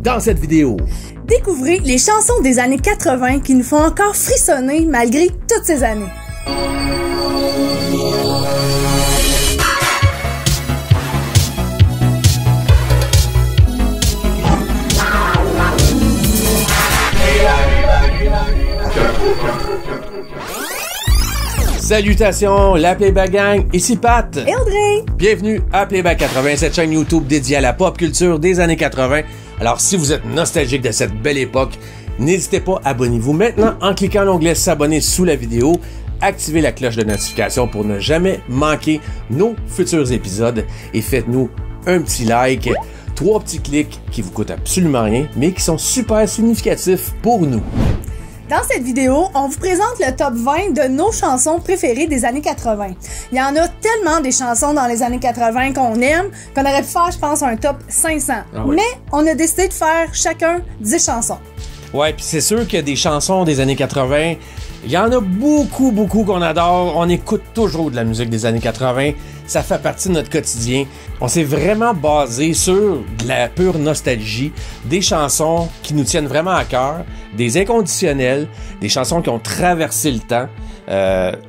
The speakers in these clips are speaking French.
dans cette vidéo. Découvrez les chansons des années 80 qui nous font encore frissonner malgré toutes ces années. Salutations, la Playback Gang, ici Pat. Et Audrey. Bienvenue à Playback 80, cette chaîne YouTube dédiée à la pop culture des années 80. Alors, si vous êtes nostalgique de cette belle époque, n'hésitez pas, abonnez-vous maintenant en cliquant l'onglet s'abonner sous la vidéo. Activez la cloche de notification pour ne jamais manquer nos futurs épisodes et faites-nous un petit like. 3 petits clics qui vous coûtent absolument rien, mais qui sont super significatifs pour nous. Dans cette vidéo, on vous présente le top 20 de nos chansons préférées des années 80. Il y en a tellement des chansons dans les années 80 qu'on aime qu'on aurait pu faire, je pense, un top 500. Ah oui. Mais on a décidé de faire chacun 10 chansons. Ouais, puis c'est sûr qu'il y a des chansons des années 80. Il y en a beaucoup qu'on adore. On écoute toujours de la musique des années 80. Ça fait partie de notre quotidien. On s'est vraiment basé sur de la pure nostalgie, des chansons qui nous tiennent vraiment à cœur, des inconditionnels, des chansons qui ont traversé le temps,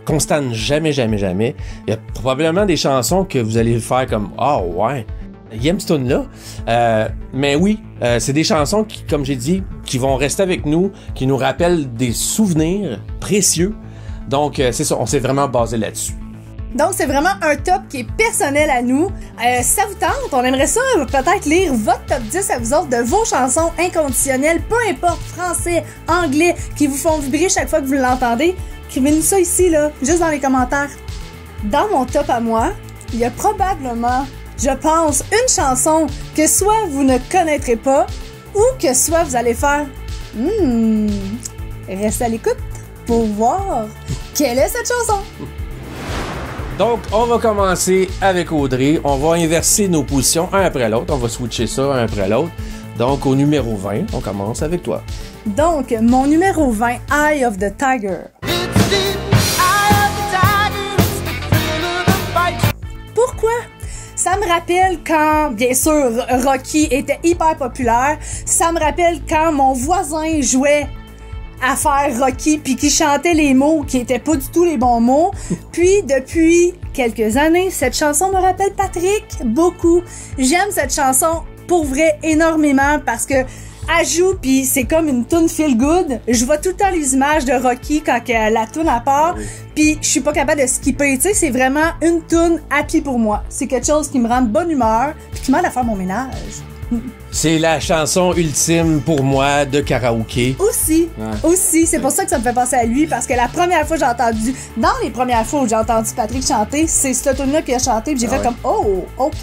qu'on se tanne jamais. Il y a probablement des chansons que vous allez faire comme « Ah ouais, il aime ce tune-là ». Mais oui, c'est des chansons qui, comme j'ai dit, qui vont rester avec nous, qui nous rappellent des souvenirs précieux. Donc c'est ça, on s'est vraiment basé là-dessus. Donc, c'est vraiment un top qui est personnel à nous. Ça vous tente? On aimerait ça peut-être lire votre top 10 à vous autres de vos chansons inconditionnelles, peu importe, français, anglais, qui vous font vibrer chaque fois que vous l'entendez. Écrivez-nous ça ici, là, juste dans les commentaires. Dans mon top à moi, il y a probablement, je pense, une chanson que soit vous ne connaîtrez pas ou que soit vous allez faire restez à l'écoute pour voir quelle est cette chanson. Donc, on va commencer avec Audrey. On va inverser nos positions un après l'autre. On va switcher ça un après l'autre. Donc, au numéro 20, on commence avec toi. Donc, mon numéro 20, Eye of the Tiger. Pourquoi? Ça me rappelle quand, bien sûr, Rocky était hyper populaire. Ça me rappelle quand mon voisin jouait à faire Rocky puis qui chantait les mots qui étaient pas du tout les bons mots. Puis depuis quelques années, cette chanson me rappelle Patrick beaucoup. J'aime cette chanson pour vrai énormément parce que elle joue puis c'est comme une tune feel good. Je vois tout le temps les images de Rocky quand la tune à part puis je suis pas capable de skipper. Tu sais, c'est vraiment une tune happy pour moi. C'est quelque chose qui me rend de bonne humeur puis qui m'aide à faire mon ménage. C'est la chanson ultime pour moi de karaoké. Aussi, c'est pour ça que ça me fait penser à lui, parce que la première fois que j'ai entendu, dans les premières fois où j'ai entendu Patrick chanter, c'est cette tune-là qu'il a chanté, puis j'ai fait comme « Oh, OK! »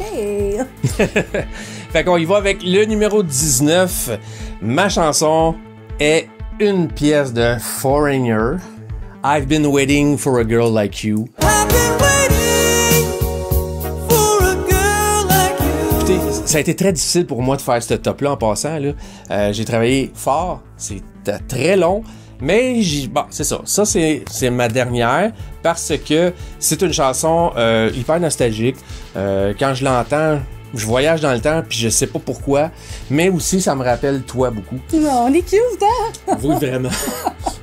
Fait qu'on y va avec le numéro 19. Ma chanson est une pièce de Foreigner. I've been waiting for a girl like you. Ça a été très difficile pour moi de faire ce top-là en passant. Là. J'ai travaillé fort, c'était très long, mais c'est ça. Ça, c'est ma dernière parce que c'est une chanson hyper nostalgique. Quand je l'entends, je voyage dans le temps puis je sais pas pourquoi, mais aussi ça me rappelle toi beaucoup. Non, on est cute, hein? Oui, vraiment.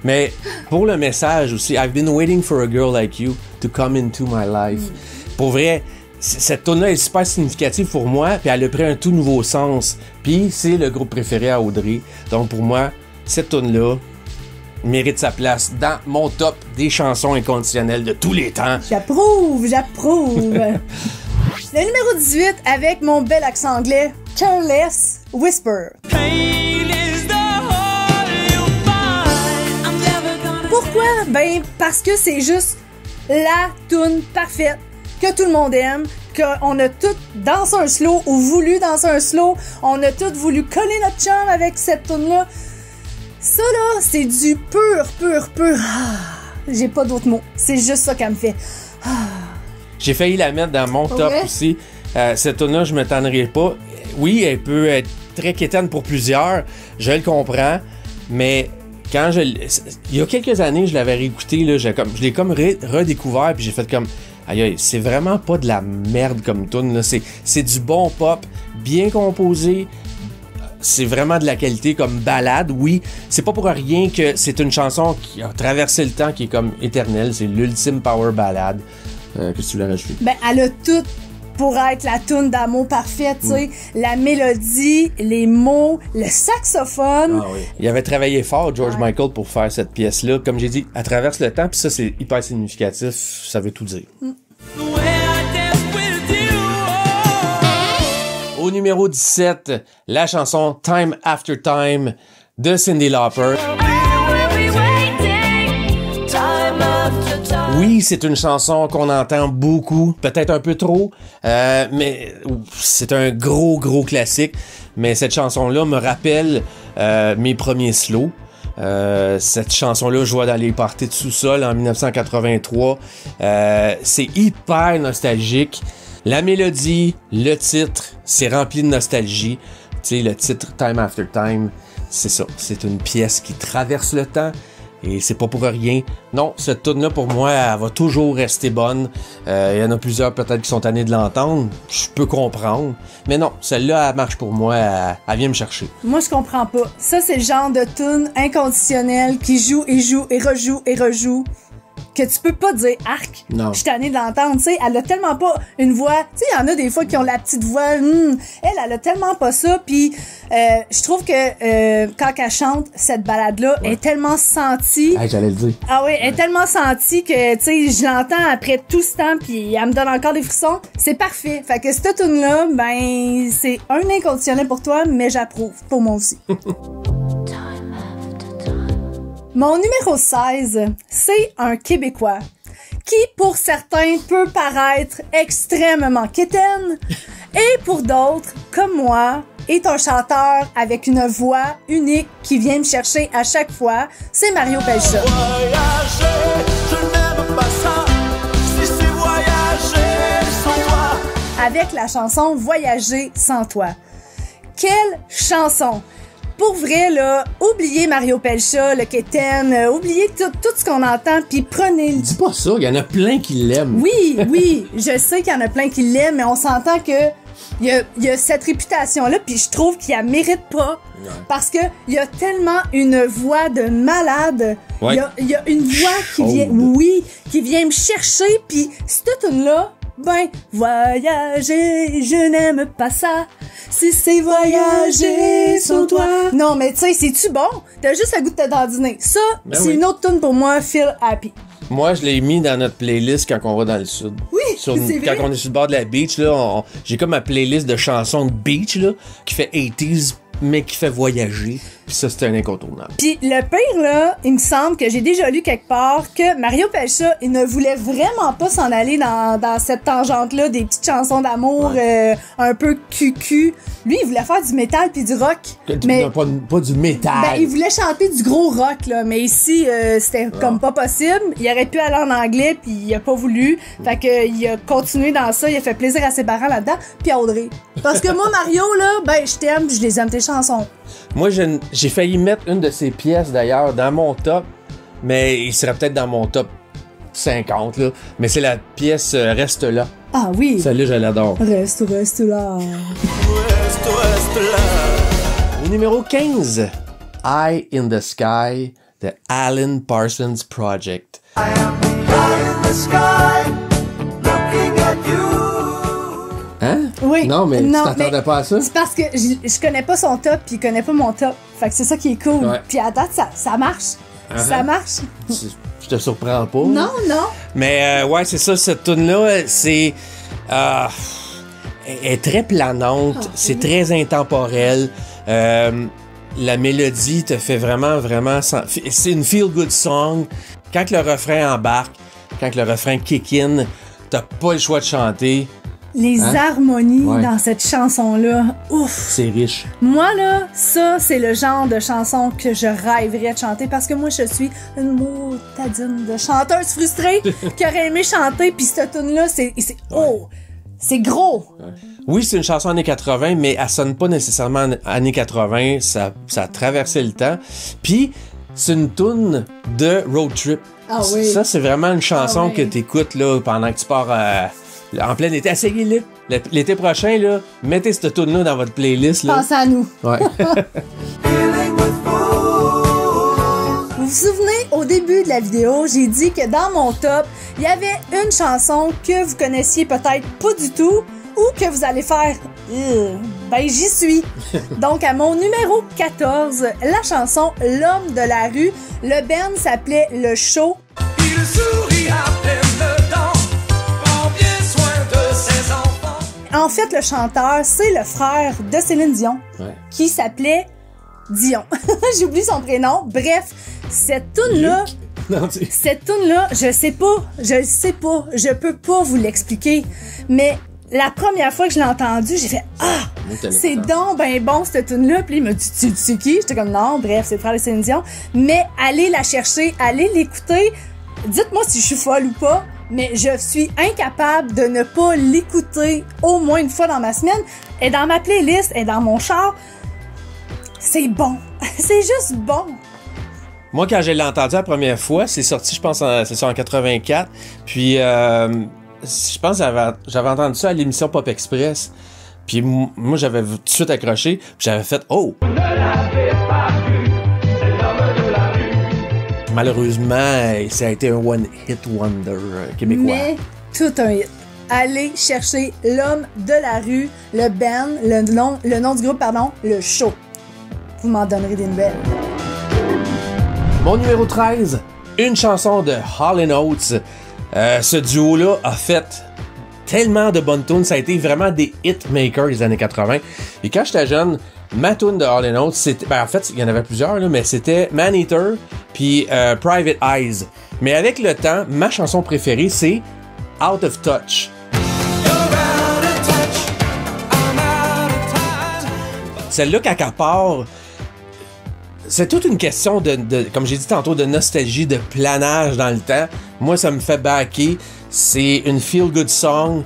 Mais pour le message aussi, I've been waiting for a girl like you to come into my life. Pour vrai, cette tune-là est super significative pour moi, puis elle a pris un tout nouveau sens. Puis c'est le groupe préféré à Audrey. Donc pour moi, cette tune-là mérite sa place dans mon top des chansons inconditionnelles de tous les temps. J'approuve! Le numéro 18, avec mon bel accent anglais, Careless Whisper. Pourquoi? Ben, parce que c'est juste la tune parfaite que tout le monde aime, qu'on a tout dansé un slow ou voulu danser un slow, on a tout voulu coller notre chum avec cette tune-là. Ça là, c'est du pur. J'ai pas d'autres mots, c'est juste ça qu'elle me fait. J'ai failli la mettre dans mon top aussi. Cette tune-là, je me tannerai pas. Oui, elle peut être très quétaine pour plusieurs, je le comprends, mais quand il y a quelques années, je l'avais réécouté, là, je l'ai comme redécouvert, puis j'ai fait comme aïe, c'est vraiment pas de la merde comme tune, là. C'est du bon pop, bien composé, c'est vraiment de la qualité comme balade, oui. C'est pas pour rien que c'est une chanson qui a traversé le temps, qui est comme éternelle. C'est l'ultime power ballade. Qu'est-ce que tu voulais rajouter? Ben, elle a tout pour être la toune d'amour parfaite, tu sais. La mélodie, les mots, le saxophone. Ah oui. Il avait travaillé fort, George Michael, pour faire cette pièce-là. Comme j'ai dit, elle traverse le temps, puis ça, c'est hyper significatif. Ça veut tout dire. Au numéro 17, la chanson Time After Time de Cyndi Lauper. Oui, c'est une chanson qu'on entend beaucoup, peut-être un peu trop, mais c'est un gros classique. Mais cette chanson-là me rappelle mes premiers slows. Cette chanson-là, je vois dans les parties de sous-sol en 1983. C'est hyper nostalgique. La mélodie, le titre, c'est rempli de nostalgie. Tu sais, le titre Time After Time, c'est ça. C'est une pièce qui traverse le temps. Et c'est pas pour rien. Non, cette tune-là, pour moi, elle va toujours rester bonne. Il y en a plusieurs, peut-être, qui sont tannés de l'entendre. Je peux comprendre. Mais non, celle-là, elle marche pour moi. Elle vient me chercher. Moi, je comprends pas. Ça, c'est le genre de tune inconditionnelle qui joue et joue et rejoue et rejoue. Que tu peux pas dire arc. Non. Je suis tannée de l'entendre, tu sais. Elle a tellement pas une voix. Tu sais, il y en a des fois qui ont la petite voix. Elle a tellement pas ça. Puis, je trouve que quand elle chante cette balade-là, elle est tellement sentie. Hey, j'allais le dire. Ah oui, elle est tellement sentie que, tu sais, je l'entends après tout ce temps, puis elle me donne encore des frissons. C'est parfait. Fait que cette tune-là, ben, c'est un inconditionnel pour toi, mais j'approuve. Pour moi aussi. Mon numéro 16, c'est un Québécois qui, pour certains, peut paraître extrêmement quétaine et pour d'autres, comme moi, est un chanteur avec une voix unique qui vient me chercher à chaque fois. C'est Mario Pelcha. Voyager, je n'aime pas ça. Si c'est voyager sans toi. Avec la chanson Voyager sans toi. Quelle chanson! Pour vrai, là, oubliez Mario Pelcha, le quétaine, oubliez tout ce qu'on entend, puis prenez le... Dis pas ça, il y en a plein qui l'aiment. Oui, je sais qu'il y en a plein qui l'aiment, mais on s'entend que il y a cette réputation-là, puis je trouve qu'il la mérite pas, parce que il y a tellement une voix de malade. Ouais. Il y a une voix qui vient, qui vient me chercher, puis cette tune-là, ben, voyager, je n'aime pas ça. Si c'est voyager sans toi. Non, mais tu sais, c'est-tu bon? T'as juste le goût de te dandiner. Ça, Ben c'est oui. une autre tune pour moi, Feel Happy. Moi, je l'ai mis dans notre playlist quand on va dans le sud. Oui, Sur c'est quand vrai. on est sur le bord de la beach, là, j'ai comme ma playlist de chansons de beach, là, qui fait 80s, mais qui fait voyager. Puis ça, c'était un incontournable. Puis le pire, là, il me semble que j'ai déjà lu quelque part que Mario Pelcha, il ne voulait vraiment pas s'en aller dans cette tangente-là des petites chansons d'amour un peu cucu. Lui, il voulait faire du métal puis du rock. Mais Pas du métal. ben, il voulait chanter du gros rock, là. Mais ici, c'était comme pas possible. Il aurait pu aller en anglais puis il a pas voulu. Fait que il a continué dans ça. Il a fait plaisir à ses parents là-dedans puis à Audrey. Parce que moi, Mario, là, ben, je t'aime, je les aime tes chansons. Moi, j'ai failli mettre une de ces pièces, d'ailleurs, dans mon top, mais il serait peut-être dans mon top 50, là. Mais c'est la pièce Reste là. Ah oui. Celle-là, je l'adore. Reste là. Reste là. Au numéro 15, Eye in the Sky, de Alan Parsons Project. I am high in the sky, looking at you. Hein? Oui. Non, mais tu t'attendais mais pas à ça? C'est parce que je connais pas son top puis il connaît pas mon top. Fait que c'est ça qui est cool. Ouais. Puis à date, ça marche. Ça marche. Je te surprends pas. Non. Mais ouais, c'est ça, cette tune-là, c'est... elle est très planante, c'est très intemporel. La mélodie te fait vraiment... C'est une feel-good song. Quand le refrain embarque, quand le refrain kick in, t'as pas le choix de chanter. Les harmonies Ouais. dans cette chanson-là, ouf! C'est riche. Moi, là, ça, c'est le genre de chanson que je rêverais de chanter parce que moi, je suis une motadine de chanteuse frustrée qui aurait aimé chanter, puis cette tune-là, c'est c'est gros! Oui, c'est une chanson années 80, mais elle sonne pas nécessairement années 80. Ça a traversé le temps. Puis, c'est une tune de road trip. Ah oui. Ça, c'est vraiment une chanson Ah oui. que t'écoutes là, pendant que tu pars en plein été. Essayez-le. L'été prochain, là, mettez cette tune-là dans votre playlist. Là. Pensez à nous. Ouais. Vous vous souvenez, au début de la vidéo, j'ai dit que dans mon top, il y avait une chanson que vous connaissiez peut-être pas du tout ou que vous allez faire ben j'y suis. Donc à mon numéro 14, la chanson L'homme de la rue, le band s'appelait Le Show. Il sourit à pleines dents, prend bien soin de ses enfants. En fait, le chanteur, c'est le frère de Céline Dion, Ouais. qui s'appelait Dion. J'oublie son prénom. Bref, cette toune-là, Non, tu... cette toune-là, je sais pas, je peux pas vous l'expliquer, mais la première fois que je l'ai entendue, j'ai fait « Ah! C'est donc ben bon, cette toune-là! » Puis il m'a dit « Tu sais qui? » J'étais comme « Non, bref, c'est le frère de Céline Dion. » Mais allez la chercher, allez l'écouter. Dites-moi si je suis folle ou pas, mais je suis incapable de ne pas l'écouter au moins une fois dans ma semaine. Elle est dans ma playlist, elle est dans mon char. C'est bon. C'est juste bon. Moi, quand je l'ai entendu la première fois, c'est sorti, je pense, c'est ça, en 84. Puis, je pense que j'avais entendu ça à l'émission Pop Express. Puis, moi, j'avais tout de suite accroché. Puis, j'avais fait « Oh! » Ne l'avez pas vu, c'est l'homme de la rue. Malheureusement, ça a été un one-hit wonder québécois. Mais tout un hit. Allez chercher L'homme de la rue, le band, le nom du groupe, pardon, Le Show. Vous m'en donnerez des nouvelles. Mon numéro 13, une chanson de Hall & Oates. Ce duo-là a fait tellement de bonnes tunes. Ça a été vraiment des hitmakers des années 80. Et quand j'étais jeune, ma tune de Hall & Oates, c'était... Ben, en fait, il y en avait plusieurs, là, mais c'était Man-Eater puis Private Eyes. Mais avec le temps, ma chanson préférée, c'est Out of Touch. Celle-là, quand elle part, c'est toute une question de, comme j'ai dit tantôt, de nostalgie, de planage dans le temps. Moi, ça me fait backer. C'est une feel-good song.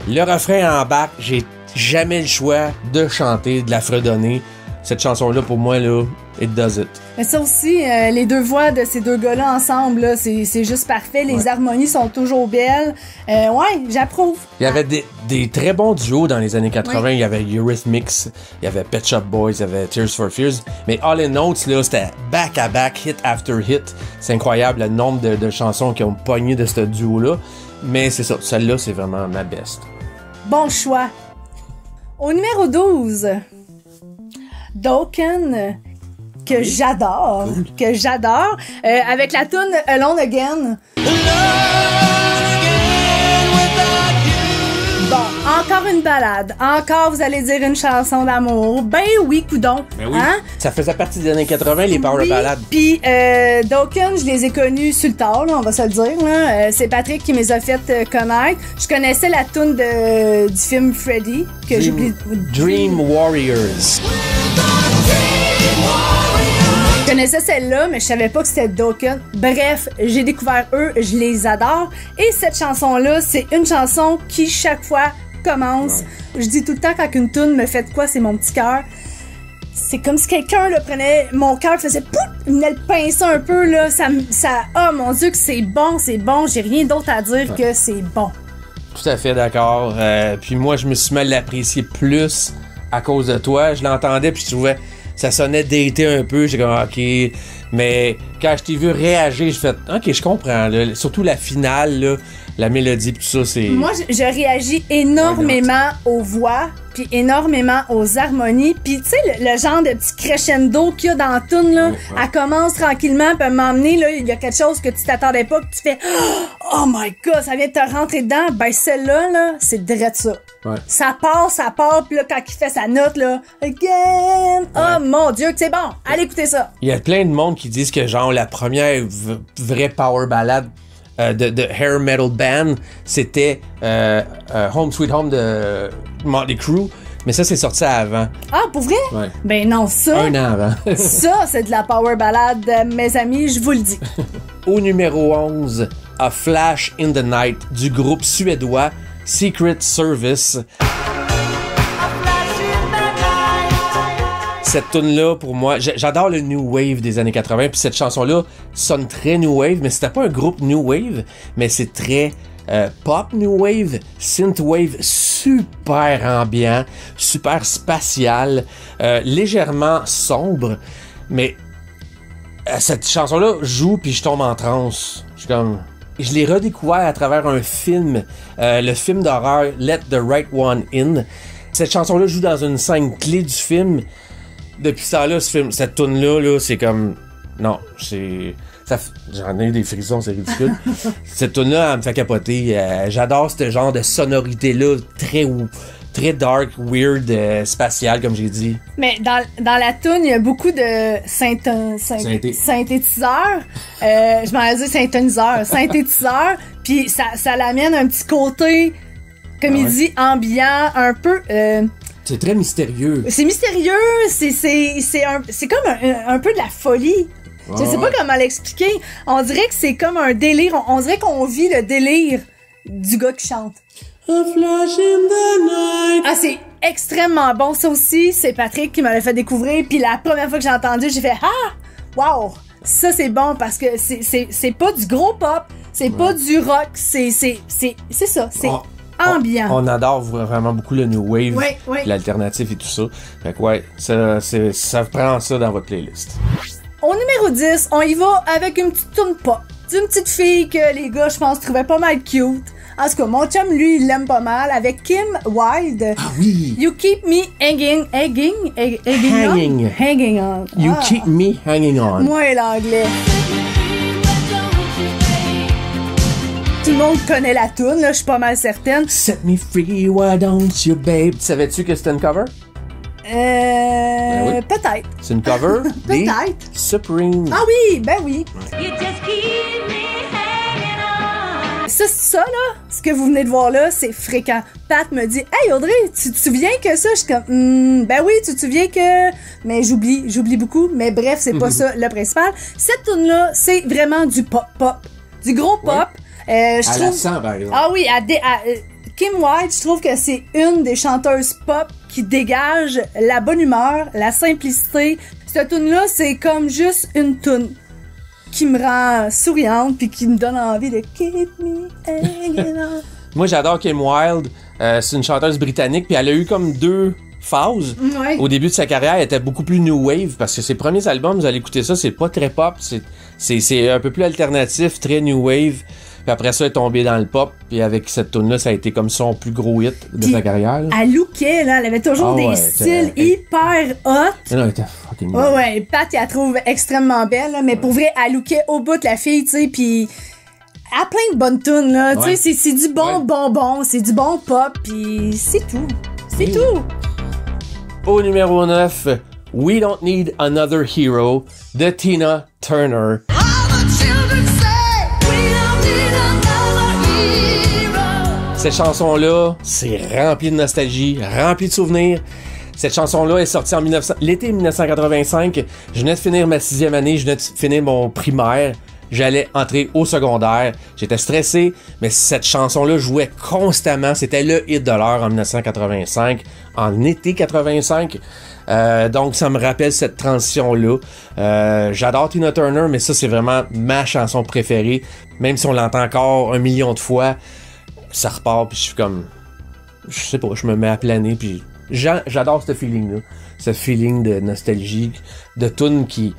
Le refrain en back, j'ai jamais le choix de chanter, de la fredonner. Cette chanson-là, pour moi, là, it does it. Mais ça aussi, les deux voix de ces deux gars-là ensemble, là, c'est juste parfait. Les harmonies sont toujours belles. Ouais, j'approuve. Il y avait des très bons duos dans les années 80. Oui. Il y avait Eurythmics, il y avait Pet Shop Boys, il y avait Tears for Fears. Mais Hall & Oates, là, c'était back-à-back, hit after hit. C'est incroyable le nombre de chansons qui ont pogné de ce duo-là. Mais c'est ça, celle-là, c'est vraiment ma best. Bon choix. Au numéro 12, Dokken, que j'adore, avec la tune Alone Again. Bon, encore une balade, encore vous allez dire une chanson d'amour. Ben oui, coudon. Ben oui. Hein? Ça faisait partie des années 80, les power ballades. Puis Dokken, je les ai connus sur le tard, là, on va se le dire. Là. C'est Patrick qui me les a fait connaître. Je connaissais la tune du film Freddy, que j'oublie. Dream Warriors. Je connaissais celle-là, mais je savais pas que c'était Dokken. Bref, j'ai découvert eux, je les adore. Et cette chanson-là, c'est une chanson qui, chaque fois, commence. Ouais. Je dis tout le temps, quand une toune me fait de quoi, c'est mon petit cœur. C'est comme si quelqu'un là, prenait mon cœur, faisait pouf, il venait le pincer un peu, là. Oh mon Dieu, que c'est bon, j'ai rien d'autre à dire que c'est bon. Tout à fait d'accord. Puis moi, je me suis mal l'apprécier plus à cause de toi. Je l'entendais, puis je trouvais... Ça sonnait daté un peu, j'ai comme OK, mais quand je t'ai vu réagir, j'ai fait OK, je comprends, là. Surtout la finale, là, la mélodie pis tout ça, c'est... Moi, je réagis énormément aux voix, puis énormément aux harmonies, puis tu sais, le genre de petit crescendo qu'il y a dans la tune, là, elle commence tranquillement, puis m'emmener, là, il y a quelque chose que tu t'attendais pas, que tu fais oh my God, ça vient de te rentrer dedans, ben celle-là, là, c'est direct ça. Ouais. Ça part, pis là, quand il fait sa note, là, again, oh mon Dieu, que c'est bon, allez écouter ça. Il y a plein de monde qui disent que, genre, la première vraie power ballade de hair metal band, c'était Home Sweet Home de Motley Crue, mais ça, c'est sorti avant. Ah, pour vrai? Ouais. Ben non, ça... Un an avant. Ça, c'est de la power ballade, mes amis, je vous le dis. Au numéro 11, A Flash in the Night, du groupe suédois Secret Service. Cette tune-là, pour moi, j'adore le New Wave des années 80, puis cette chanson-là sonne très New Wave, mais c'était pas un groupe New Wave, mais c'est très pop new wave, synth wave, super ambiant, super spatial, légèrement sombre, mais cette chanson-là joue puis je tombe en transe. Je l'ai redécouvert à travers un film, le film d'horreur Let the Right One In. Cette chanson-là joue dans une scène clé du film. Depuis ça là, cette tune-là, là, c'est comme... Non, j'en ai eu des frissons, c'est ridicule. Cette tune-là, elle me fait capoter. J'adore ce genre de sonorité-là, très dark, weird, spatial, comme j'ai dit. Mais dans la tune, il y a beaucoup de synthétiseurs. Je m'en ai dit synthétiseurs. Puis ça l'amène un petit côté, comme il dit, ambiant, un peu... c'est très mystérieux. C'est mystérieux, c'est comme un peu de la folie. Je sais pas comment l'expliquer. On dirait que c'est comme un délire. On dirait qu'on vit le délire du gars qui chante. A flash in the night. Ah, c'est extrêmement bon. Ça aussi, c'est Patrick qui me l'a fait découvrir. Puis la première fois que j'ai entendu, j'ai fait « Ah! Wow! Ça, c'est bon parce que c'est pas du gros pop. C'est pas du rock. C'est ça. C'est ambiant. On adore vraiment beaucoup le new wave, l'alternative et tout ça. Fait que ça prend ça dans votre playlist. Au numéro 10, on y va avec une petite tune pop. D'une petite fille que les gars, je pense, trouvaient pas mal cute. En tout cas, mon chum, lui, il l'aime pas mal. Avec Kim Wilde. Ah oui! You keep me hanging on. You keep me hanging on. Moi, l'anglais. Tout le monde connaît la toune, là, je suis pas mal certaine. Set me free, why don't you, babe? Savais-tu que c'était une cover? Ben oui. Peut-être. C'est une cover des Supreme. Ah oui, ben oui. You just keep me hanging on. Ça, là, ce que vous venez de voir là, c'est fréquent. Pat me dit, hey Audrey, tu te souviens que ça? Je suis comme, ben oui, tu te souviens que... Mais j'oublie beaucoup. Mais bref, c'est pas ça le principal. Cette tune-là, c'est vraiment du pop. Du gros pop. Je trouve... la sent, par exemple. Ah oui, Kim Wilde, je trouve que c'est une des chanteuses pop qui dégage la bonne humeur, la simplicité. Cette tune-là, c'est comme juste une tune qui me rend souriante puis qui me donne envie de keep me hanging on. Moi, j'adore Kim Wilde. C'est une chanteuse britannique puis elle a eu comme 2 phases. Ouais. Au début de sa carrière, elle était beaucoup plus new wave parce que ses premiers albums, vous allez écouter ça, c'est pas très pop, c'est un peu plus alternatif, très new wave. Puis après ça, elle est tombée dans le pop. Puis avec cette tune-là, ça a été comme son plus gros hit de sa carrière. Là. Elle lookait, là. Elle avait toujours des styles hyper hot. Non, elle était fucking belle. Ouais, Pat, elle la trouve extrêmement belle, là, mais pour vrai, elle lookait au bout de la fille, tu sais, puis elle a plein de bonnes tunes, là. Tu sais, c'est du bon bonbon, c'est du bon pop, puis c'est tout. C'est tout. Au numéro 9, We Don't Need Another Hero de Tina Turner. Cette chanson-là, c'est rempli de nostalgie, rempli de souvenirs. Cette chanson-là est sortie en l'été 1985. Je venais de finir ma 6e année, je venais de finir mon primaire. J'allais entrer au secondaire. J'étais stressé, mais cette chanson-là jouait constamment. C'était le hit de l'heure en 1985, en été 85. Donc, ça me rappelle cette transition-là. J'adore Tina Turner, mais ça, c'est vraiment ma chanson préférée. Même si on l'entend encore 1 million de fois, ça repart, puis je suis comme... Je sais pas, je me mets à planer, puis j'adore ce feeling-là. Ce feeling de nostalgie, de tunes qui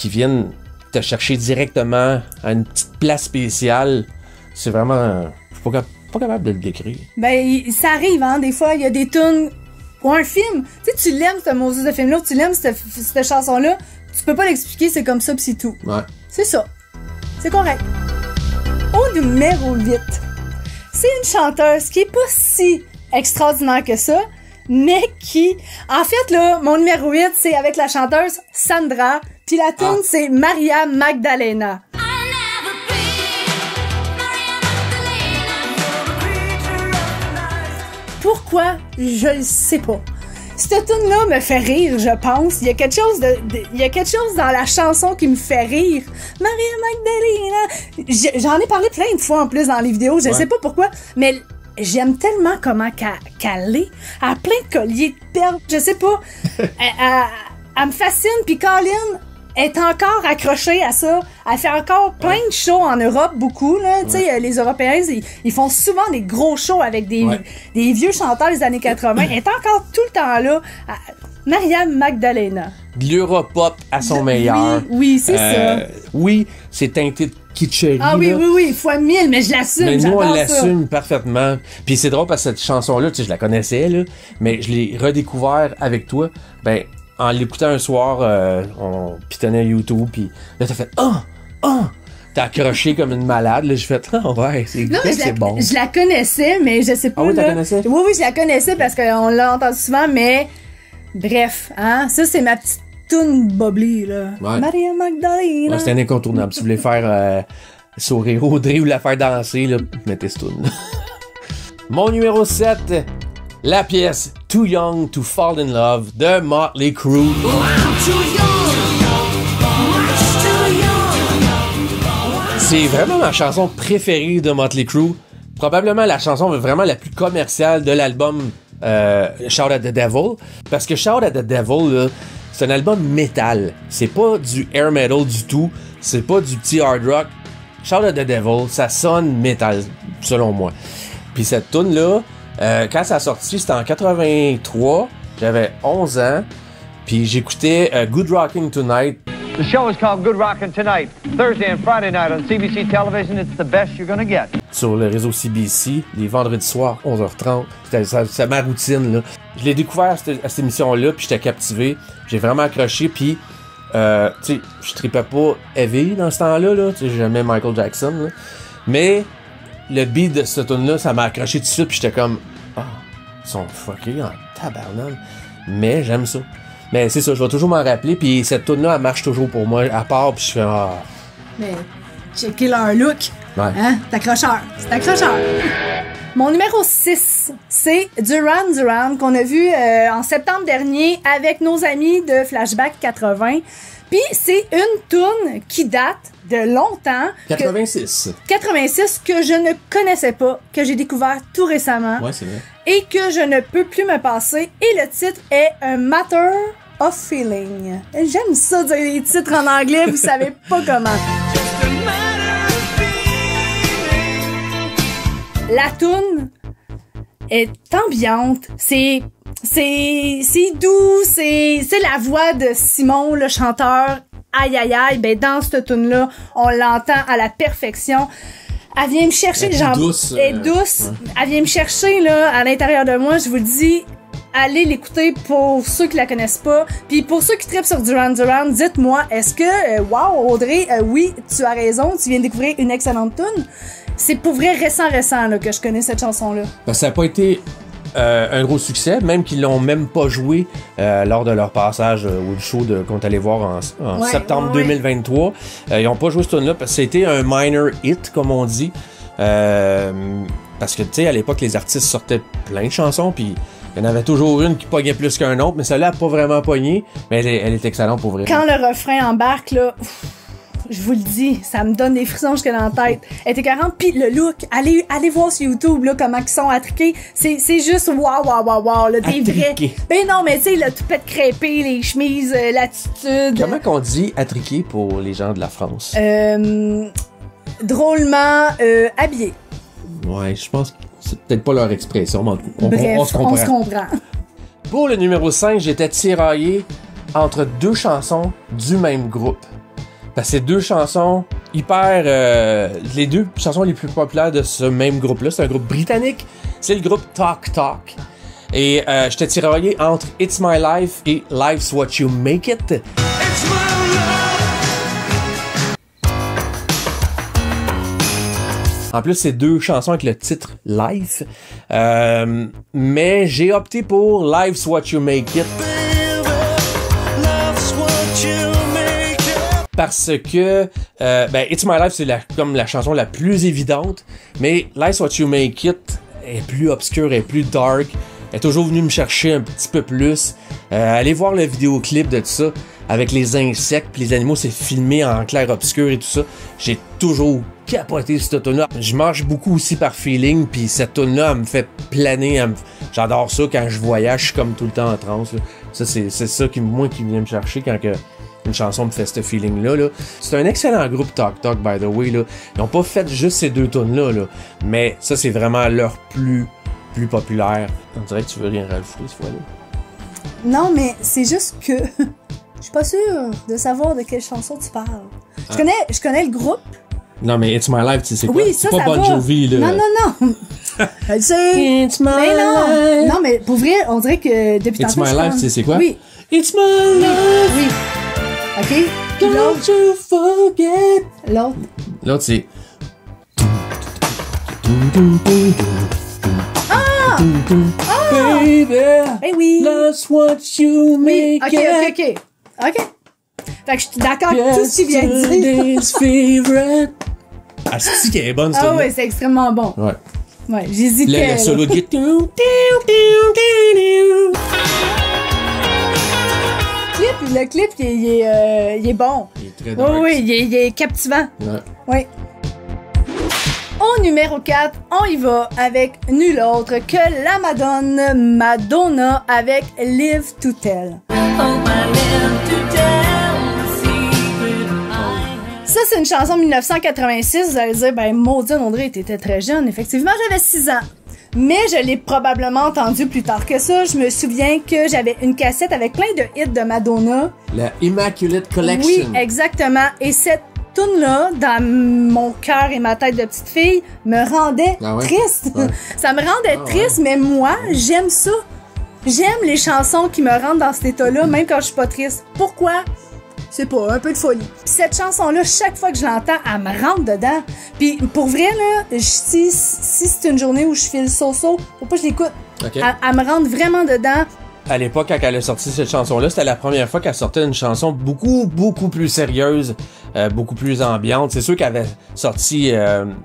viennent te chercher directement à une petite place spéciale. C'est vraiment... Je suis pas capable de le décrire. Ben, ça arrive, hein. Des fois, il y a des tunes... Ou un film. Tu sais, tu l'aimes, ce Moses de film-là, tu l'aimes, cette chanson-là, tu peux pas l'expliquer, c'est comme ça, pis c'est tout. Ouais. C'est ça. C'est correct. Au numéro 8... C'est une chanteuse qui est pas si extraordinaire que ça, mais qui... En fait, là, mon numéro 8, c'est avec la chanteuse Sandra, puis la tune, c'est Maria Magdalena. Pourquoi? Je le sais pas. Cette tune-là me fait rire, je pense. Il y a quelque chose dans la chanson qui me fait rire. Maria Magdalena. J'en ai parlé plein de fois en plus dans les vidéos. Je sais pas pourquoi, mais j'aime tellement comment qu'elle est. Elle a plein de colliers de perles. Je sais pas. Elle me fascine. Puis Colin est encore accrochée à ça. Elle fait encore plein de shows en Europe, beaucoup, là. Tu sais, les Européens, ils font souvent des gros shows avec des vieux chanteurs des années 80. Elle est encore tout le temps là. Marianne Magdalena. De l'Europop à son meilleur. Oui, c'est ça. Oui, c'est teinté de kitscherie. Ah oui, là. oui, fois 1000, mais je l'assume. Mais nous, on j'adore ça. l'assume parfaitement. Puis c'est drôle parce que cette chanson-là, tu sais, je la connaissais, là, mais je l'ai redécouvert avec toi. Ben, en l'écoutant un soir, on pitonnait YouTube, puis là, t'as fait « Ah! Ah! » T'as accroché comme une malade, là, j'ai fait « Ah ouais, Non, mais c'est bon. » je la connaissais, mais je sais pas. Ah oui, tu la là. connaissais? Oui, je la connaissais parce qu'on l'a entendu souvent, mais bref, hein, ça, c'est ma petite toune Bobli, là. Ouais. Maria Magdalena. Ouais, c'était un incontournable. Si tu voulais faire sourire Audrey ou la faire danser, là, mettez ce tune. Mon numéro 7, la pièce Too Young to Fall in Love de Motley Crue. C'est vraiment ma chanson préférée de Motley Crue. Probablement la chanson vraiment la plus commerciale de l'album Shout at the Devil. Parce que Shout at the Devil, là, c'est un album métal. C'est pas du air metal du tout. C'est pas du petit hard rock. Shout at the Devil, ça sonne métal, selon moi. Puis cette tune-là, quand ça a sorti, c'était en 83. J'avais 11 ans. Puis j'écoutais Good Rocking Tonight. The show is called Good Rockin' Tonight. Thursday and Friday night on CBC television. It's the best you're gonna get. Sur le réseau CBC, les vendredis soirs, 11h30. C'était ma routine, là. Je l'ai découvert à cette émission-là, puis j'étais captivé. J'ai vraiment accroché, puis tu sais, je tripais pas heavy dans ce temps-là, là. Tu sais, j'aimais Michael Jackson, là. Mais le beat de cette tune-là, ça m'a accroché tout de suite, puis j'étais comme, ah, ils sont fuckés en tabarnane. Mais j'aime ça. Mais c'est ça, je vais toujours m'en rappeler, puis cette tune-là, elle marche toujours pour moi, à part, puis je fais, ah. Mais checker leur look. Ouais. Hein? C'est accrocheur. C'est accrocheur. Mon numéro 6, c'est Duran Duran qu'on a vu en septembre dernier avec nos amis de Flashback 80. Puis c'est une toune qui date de longtemps. 86. 86 que je ne connaissais pas, que j'ai découvert tout récemment. Ouais, c'est vrai. Et que je ne peux plus me passer. Et le titre est A Matter of Feeling. J'aime ça dire les titres en anglais, vous savez pas comment. La toune est ambiante, c'est doux, c'est la voix de Simon, le chanteur. Aïe aïe aïe, ben dans cette toune là, on l'entend à la perfection. Elle vient me chercher, Elle est douce, elle est douce. ouais. Elle vient me chercher là à l'intérieur de moi, je vous le dis. Allez l'écouter pour ceux qui la connaissent pas. Puis pour ceux qui trippent sur Duran Duran, dites-moi, est-ce que, wow, Audrey, oui, tu as raison, tu viens de découvrir une excellente tune. C'est pour vrai récent là, que je connais cette chanson-là. Parce que ça n'a pas été un gros succès, même qu'ils l'ont même pas joué lors de leur passage au show qu'on est allé voir en Ouais, septembre ouais. 2023. Ils ont pas joué ce tune-là parce que c'était un minor hit, comme on dit. Parce que, tu sais, à l'époque, les artistes sortaient plein de chansons, puis il y en avait toujours une qui pognait plus qu'un autre, mais celle-là n'a pas vraiment pogné, mais elle est excellente pour vrai. Quand le refrain embarque, là, je vous le dis, ça me donne des frissons jusque dans la tête. Elle est écœurante. Puis le look, allez voir sur YouTube, là, comment ils sont attriqués. C'est juste wow, là, des vrais. Attriqués. Ben non, mais tu sais, le toupette crêpé, les chemises, l'attitude. Comment qu'on dit attriqué pour les gens de la France? Drôlement habillé. Ouais, je pense que c'est peut-être pas leur expression, mais Bref, on se comprend. on se comprend. Pour le numéro 5, j'étais tiraillé entre deux chansons du même groupe. Parce que c'est deux chansons hyper... les deux chansons les plus populaires de ce même groupe-là, c'est un groupe britannique. C'est le groupe Talk Talk. Et j'étais tiraillé entre It's My Life et Life's What You Make It. En plus, c'est deux chansons avec le titre Life. Mais j'ai opté pour Life's What You Make It. Parce que It's My Life, c'est comme la chanson la plus évidente. Mais Life's What You Make It est plus obscure, est plus dark. Elle est toujours venue me chercher un petit peu plus. Allez voir le vidéoclip de tout ça. Avec les insectes pis les animaux, c'est filmé en clair-obscur et tout ça. J'ai toujours capoté cette tune-là. Je marche beaucoup aussi par feeling, puis cette tune-là, elle me fait planer. J'adore ça quand je voyage, je suis comme tout le temps en transe. Là. Ça, c'est ça qui vient me chercher quand une chanson me fait ce feeling-là. Là. C'est un excellent groupe Talk Talk, by the way. Là. Ils n'ont pas fait juste ces deux tunes-là, là. Mais ça, c'est vraiment leur plus populaire. On dirait que tu veux rien rajouter cette fois-là. Non, mais c'est juste que je suis pas sûre de savoir de quelle chanson tu parles. Je connais le groupe. Non, mais It's My Life, tu sais, c'est quoi? Oui, c'est ça pas Bon va. Jovi, là. Non. Je le sais. It's my Mais non. life. Non, mais pour vrai, on dirait que depuis It's tantôt, My je suis Life, comme- tu sais, c'est quoi? Oui. It's my life. Oui. OK. Puis l'autre. Don't you forget. L'autre. L'autre, c'est. Baby, Eh oui. that's what you Oui. make OK. Fait que je suis d'accord avec tout ce que tu viens de dire. Yesterday's favorite. Ah, c'est qu'elle est bonne, cette Ah tune-là. ouais, c'est extrêmement bon. Ouais. Ouais, j'hésitais. Le là. solo de guitare. Le clip, il est bon. Il est très dark. Oui, il est captivant. Ouais. Oui. Au numéro 4, on y va avec nul autre que la Madonna avec Live to Tell. Ça, c'est une chanson de 1986. Vous allez dire, ben, maudine, André, t'étais très jeune. Effectivement, j'avais 6 ans. Mais je l'ai probablement entendu plus tard que ça. Je me souviens que j'avais une cassette avec plein de hits de Madonna. La Immaculate Collection. Oui, exactement. Et cette tune-là, dans mon cœur et ma tête de petite fille, me rendait Ah ouais? triste. Ouais. Ça me rendait triste, mais moi, j'aime ça. J'aime les chansons qui me rendent dans cet état-là, même quand je suis pas triste. Pourquoi? C'est pas, un peu de folie. Puis cette chanson-là, chaque fois que je l'entends, elle me rentre dedans. Puis pour vrai, là, si c'est une journée où je file so-so, faut pas que je l'écoute. Ok. Elle me rentre vraiment dedans. À l'époque, quand elle a sorti cette chanson-là, c'était la première fois qu'elle sortait une chanson beaucoup plus sérieuse, beaucoup plus ambiante. C'est sûr qu'elle avait sorti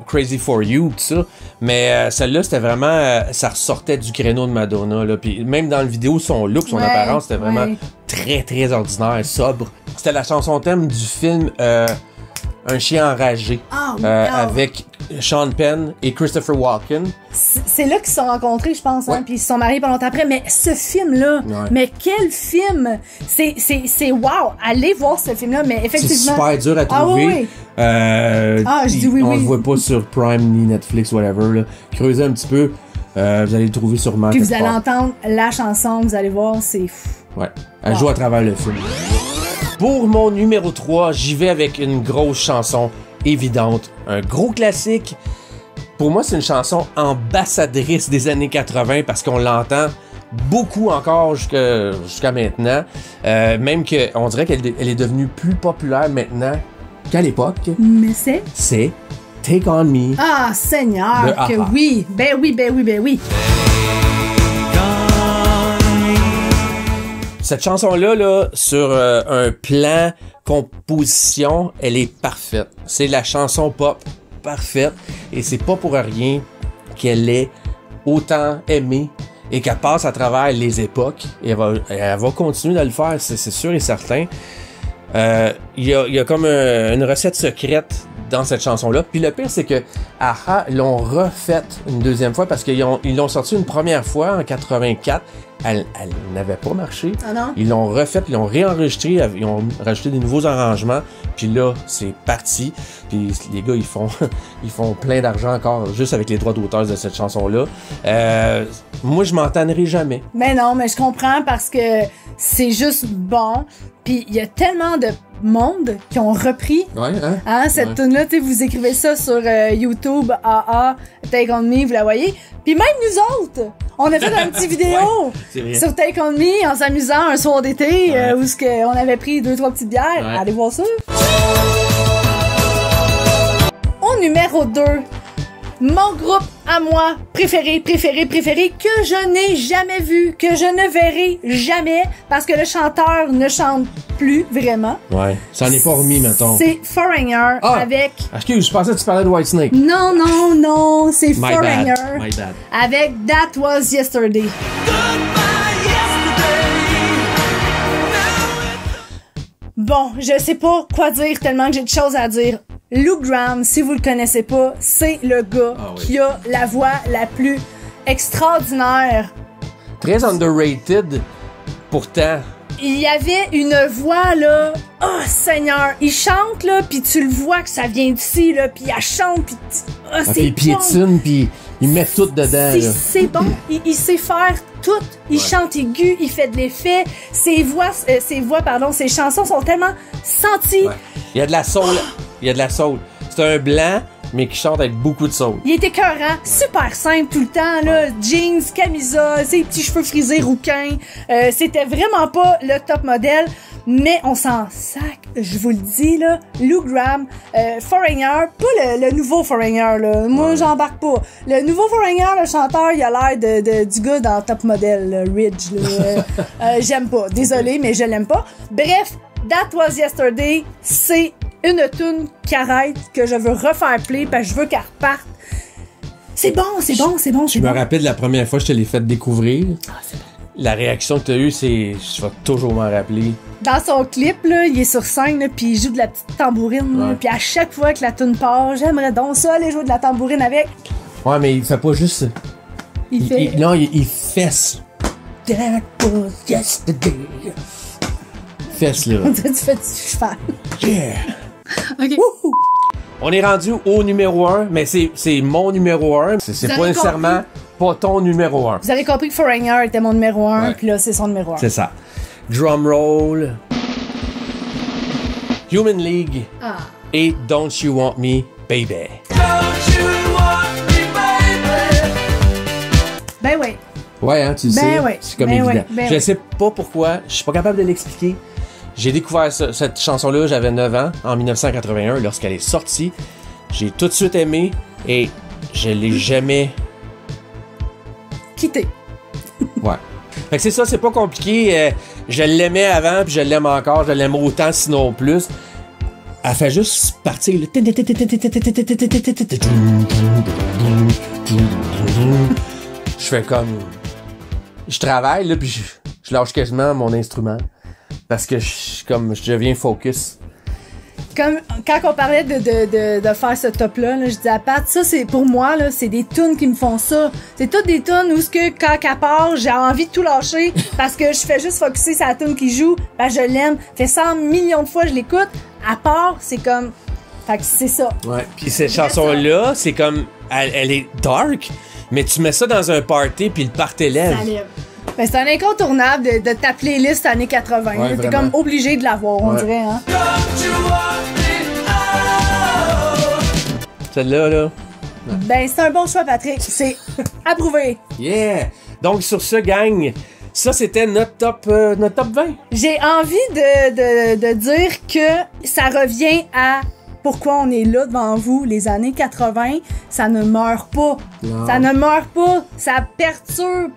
Crazy for You, tout ça, mais celle-là, c'était vraiment, ça ressortait du créneau de Madonna. Là. Puis même dans la vidéo, son look, son Ouais, apparence, c'était vraiment ouais. très ordinaire, sobre. C'était la chanson thème du film Un chien enragé, Ah, oui. avec Sean Penn et Christopher Walken. C'est là qu'ils se sont rencontrés, je pense, hein, Ouais. puis ils se sont mariés pas longtemps après. Mais ce film-là, Ouais. mais quel film! C'est wow! Allez voir ce film-là, mais C'est effectivement... super dur à Ah trouver. oui, oui. Je dis oui, on oui. le voit pas sur Prime ni Netflix, whatever. Là. Creusez un petit peu, vous allez le trouver sûrement. Puis vous quelque allez part. entendre la chanson, vous allez voir, c'est fou. Ouais. Elle joue à travers le film. Pour mon numéro 3, j'y vais avec une grosse chanson évidente. Un gros classique. Pour moi, c'est une chanson ambassadrice des années 80 parce qu'on l'entend beaucoup encore jusqu'à maintenant. Même qu'on dirait qu'elle est devenue plus populaire maintenant qu'à l'époque. Mais c'est... C'est Take On Me. Ah, Seigneur, De que A.A.. oui! Ben oui! Cette chanson-là, là, sur un plan composition, elle est parfaite. C'est la chanson pop parfaite. Et c'est pas pour rien qu'elle est autant aimée et qu'elle passe à travers les époques. Et elle va continuer de le faire, c'est sûr et certain. Il y a comme une recette secrète dans cette chanson-là. Puis le pire, c'est que A.A. l'ont refaite une deuxième fois parce qu'ils l'ont sorti une première fois en 84. Elle n'avait pas marché. Ah non? Ils l'ont refaite, ils l'ont réenregistré, ils ont rajouté des nouveaux arrangements. Puis là, c'est parti. Puis les gars, ils font plein d'argent encore juste avec les droits d'auteur de cette chanson-là. Moi, je m'en tannerai jamais. Mais non, mais je comprends parce que c'est juste bon. Puis il y a tellement de monde qui ont repris Ouais, hein? hein, cette Ouais. tune-là. Tu sais, vous écrivez ça sur YouTube, A.A., Take On Me, vous la voyez. Puis même nous autres, on a fait un petit vidéo c'est vrai. sur Take On Me en s'amusant un soir d'été Ouais. où on avait pris 2-3 petites bières. Ouais. Allez voir ça. Au numéro 2, mon groupe à moi préféré que je n'ai jamais vu, que je ne verrai jamais parce que le chanteur ne chante plus vraiment. Ouais. Ça en est pas remis, mettons. C'est Foreigner Ah! avec... Excuse, je pensais que tu parlais de Whitesnake. Non, c'est My Foreigner bad. My bad. avec That Was Yesterday. Bon, je sais pas quoi dire tellement que j'ai de choses à dire. Luke Graham, si vous le connaissez pas, c'est le gars Ah oui. qui a la voix la plus extraordinaire. Très underrated, pourtant. Il y avait une voix là oh Seigneur, il chante là, puis tu le vois que ça vient d'ici là, puis elle chante, puis c'est Puis il piétine, puis il met tout dedans. là. C'est bon, il sait faire tout. Il chante aigu, il fait de l'effet. Ses chansons sont tellement senties. Ouais. Il y a de la soul. Il y a de la soul. C'est un blanc, mais qui chante avec beaucoup de soul. Il est écœurant, super simple tout le temps, là. Jeans, camisole, ses petits cheveux frisés rouquins. C'était vraiment pas le top modèle, mais on s'en sac, je vous le dis, là. Lou Gramm, Foreigner, pas le nouveau Foreigner, là. Moi, j'embarque pas. Le nouveau Foreigner, le chanteur, il a l'air du gars dans Top Model, là, Ridge, là. J'aime pas. Désolé, mais je l'aime pas. Bref, That Was Yesterday, c'est une toune qui arrête, que je veux refaire play, parce que je veux qu'elle reparte. C'est bon, c'est bon, c'est bon, c'est Je bon. me rappelle la première fois que je te l'ai fait découvrir. Ah, c'est bon. La réaction que tu as eue, c'est. Je vais toujours m'en rappeler. Dans son clip, là, il est sur scène, là, puis il joue de la petite tambourine, là, Ouais. puis à chaque fois que la toune part, j'aimerais donc ça aller jouer de la tambourine avec. Ouais, mais il fait pas juste. Il fait... Non, il fesse. That was yesterday. Fesse, là. Tu fais du cheval. Yeah! OK. On est rendu au numéro 1, mais c'est mon numéro 1. C'est Vous pas avez nécessairement pas ton numéro 1. Vous avez compris que Foreigner était mon numéro 1, Ouais. puis là, c'est son numéro 1. C'est ça. Drum roll. Human League. Ah. Et Don't You Want Me, Baby. Don't you want me, baby? Ben ouais. Ouais, hein, tu le Ben sais. ouais, C'est comme ben évident. ouais, ben Je ouais. sais pas pourquoi, je suis pas capable de l'expliquer. J'ai découvert cette chanson-là, j'avais 9 ans, en 1981, lorsqu'elle est sortie. J'ai tout de suite aimé et je l'ai jamais... Quitté. Ouais. Fait que c'est ça, c'est pas compliqué. Je l'aimais avant, puis je l'aime encore. Je l'aime autant, sinon plus. Elle fait juste partir. là. Je fais comme... Je travaille, là, puis je lâche quasiment mon instrument. Parce que je deviens focus. Comme quand on parlait de faire ce top-là, là, je dis à Pat, ça c'est pour moi, là, c'est des tunes qui me font ça. C'est toutes des tunes où ce que quand qu'elle part, j'ai envie de tout lâcher parce que je fais juste focusser sur la tune qui joue, parce que je l'aime. Fait 100 millions de fois je l'écoute. À part, c'est comme. Fait que c'est ça. Ouais. Puis cette chanson-là, c'est comme... Elle est dark, mais tu mets ça dans un party, puis le party lève. Ça lève. Ben, c'est un incontournable de ta playlist années 80. Ouais, T'es vraiment. comme obligé de l'avoir, on Ouais. dirait, hein. Don't you want me, oh? Celle-là, là. Ben, c'est un bon choix, Patrick. C'est approuvé. Yeah! Donc, sur ce, gang, ça, c'était notre top 20. J'ai envie de dire que ça revient à pourquoi on est là devant vous, les années 80. Ça ne meurt pas. Non. Ça ne meurt pas. Ça perdure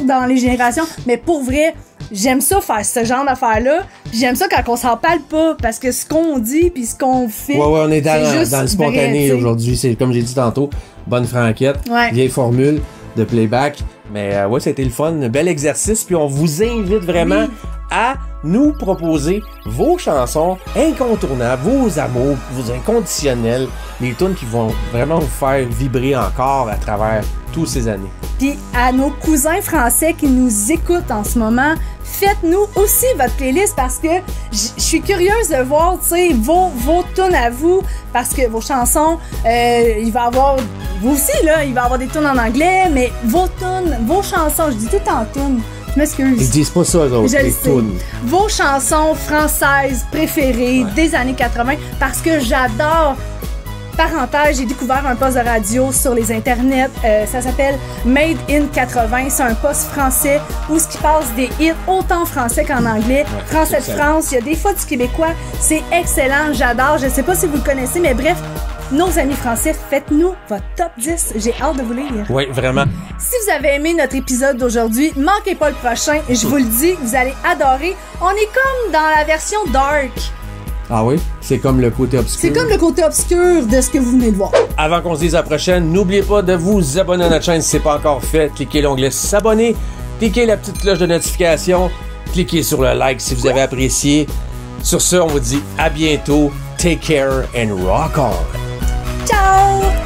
dans les générations. Mais pour vrai, j'aime ça faire ce genre d'affaires-là. Puis j'aime ça quand on s'en parle pas. Parce que ce qu'on dit puis ce qu'on fait. Ouais, on est c'est juste dans le vrai, spontané tu sais. aujourd'hui. C'est comme j'ai dit tantôt, bonne franquette, Ouais. vieille formule de playback. Mais ouais, c'était le fun, un bel exercice. Puis on vous invite vraiment à nous proposer vos chansons incontournables, vos amours, vos inconditionnels, les tunes qui vont vraiment vous faire vibrer encore à travers toutes ces années. Puis à nos cousins français qui nous écoutent en ce moment, faites-nous aussi votre playlist parce que je suis curieuse de voir, tu sais, vos tunes à vous, parce que vos chansons, il va y avoir, vous aussi là, il va y avoir des tunes en anglais, mais vos tunes, vos chansons, je dis tout en tunes, je m'excuse. Ils disent pas ça, eux autres, Je le les sais. tunes. Vos chansons françaises préférées des années 80 parce que j'adore. Parenthèse, j'ai découvert un poste de radio sur les internets. Ça s'appelle Made in 80. C'est un poste français où ce qui passe des hits autant en français qu'en anglais. Ouais, Français de excellent. France, il y a des fois du québécois. C'est excellent, j'adore. Je sais pas si vous le connaissez, mais bref, nos amis français, faites-nous votre top 10. J'ai hâte de vous lire. Oui, vraiment. Si vous avez aimé notre épisode d'aujourd'hui, manquez pas le prochain. Je vous le dis, vous allez adorer. On est comme dans la version dark. Ah oui? C'est comme le côté obscur. C'est comme le côté obscur de ce que vous venez de voir. Avant qu'on se dise à la prochaine, n'oubliez pas de vous abonner à notre chaîne si c'est pas encore fait. Cliquez l'onglet s'abonner, cliquez la petite cloche de notification, cliquez sur le like si vous avez apprécié. Sur ce, on vous dit à bientôt. Take care and rock on! Ciao!